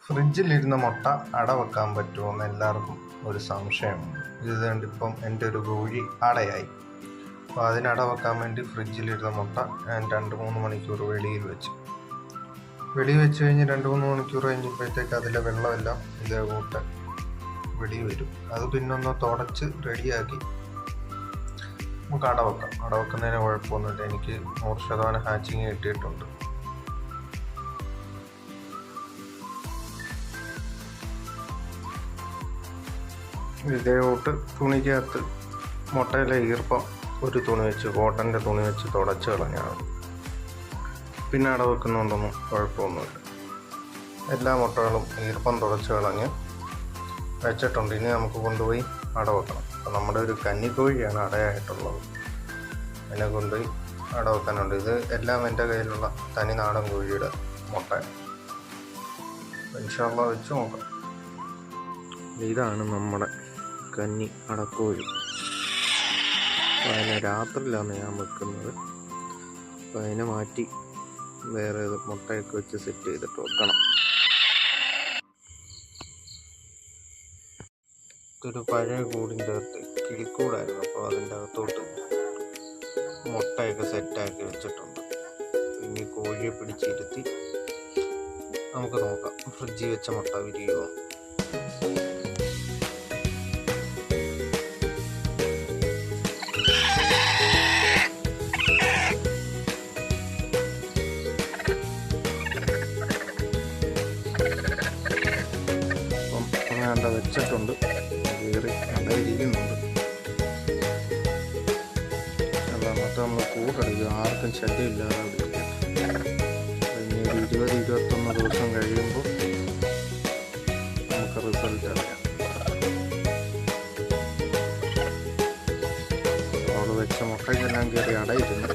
ഫ്രിഡ്ജിലിരുന്ന മുട്ട അട വെക്കാൻ പറ്റുമോ എന്ന് എല്ലാവർക്കും ഒരു സംശയമുണ്ട്. ഇതുകൊണ്ടിപ്പം എൻ്റെ ഒരു കോഴി അടയായി. അപ്പോൾ അതിനട വെക്കാൻ വേണ്ടി ഫ്രിഡ്ജിലിരുന്ന മുട്ട ഞാൻ 2-3 മണിക്കൂർ വെളിയിൽ വെച്ച് കഴിഞ്ഞ് 2-3 മണിക്കൂർ കഴിഞ്ഞപ്പോഴത്തേക്ക് അതിലെ വെള്ളമെല്ലാം ഇതേ കൂട്ട് വെളി വരും. അത് പിന്നൊന്ന് തുടച്ച് റെഡിയാക്കി നമുക്ക് അട വെക്കാം. അട വെക്കുന്നതിന് കുഴപ്പമൊന്നുമില്ല. എനിക്ക് 100% ഹാച്ചിങ് കിട്ടിയിട്ടുണ്ട്. ഇതേോട്ട് തുണിക്കകത്ത് മുട്ടയിലെ ഈർപ്പം ഒരു തുണി വെച്ച്, കോട്ടൻ്റെ തുണി വെച്ച് തുടച്ച് കളഞ്ഞാണ്. പിന്നെ അട വെക്കുന്നുണ്ടൊന്നും കുഴപ്പമൊന്നുമില്ല. എല്ലാ മുട്ടകളും ഈർപ്പം തുടച്ച് കളഞ്ഞ് വെച്ചിട്ടുണ്ട്. ഇനി നമുക്ക് കൊണ്ടുപോയി അട വെക്കണം. അപ്പം നമ്മുടെ ഒരു കന്നിക്കോഴിയാണ് അടയായിട്ടുള്ളത്. അതിനെ കൊണ്ടുപോയി അട വെക്കാനുണ്ട്. ഇത് എല്ലാം എൻ്റെ കയ്യിലുള്ള തനി നാടൻ കോഴിയുടെ മുട്ടയാണ്. ഇൻഷാ അല്ലാഹ് വെച്ച് നോക്കാം. ഇതാണ് നമ്മുടെ കന്നി അടക്കോഴി. അപ്പോൾ അതിനെ രാത്രിയിലാണ് ഞാൻ വെക്കുന്നത്. അപ്പോൾ അതിനെ മാറ്റി വേറെ മുട്ടയൊക്കെ വെച്ച് സെറ്റ് ചെയ്തിട്ട് വെക്കണം. ഇതൊരു പഴയ കൂടിൻ്റെ അകത്ത് കിളിക്കൂടായിരുന്നു. അപ്പോൾ അതിൻ്റെ അകത്തോട്ട് മുട്ടയൊക്കെ സെറ്റാക്കി വെച്ചിട്ടുണ്ട്. ഇനി കോഴിയെ പിടിച്ചിരുത്തി നമുക്ക് നോക്കാം ഫ്രിഡ്ജിൽ വെച്ച മുട്ട വിരിയുമോ. അപ്പം വെച്ചിട്ടുണ്ട്. കയറി നല്ല ഇരിക്കുന്നുണ്ട്. അന്നത്തെ നമ്മൾ കൂടടിക്കുക, ആർക്കും ശല്യമില്ലാതെ പിടിക്കുക. ഇനി ഒരു 20-21 ദിവസം കഴിയുമ്പോൾ നമുക്ക് റിസൾട്ട് അറിയാം. അവിടെ വെച്ച മുട്ടയ്ക്കെല്ലാം കയറി അടയിരുന്നു.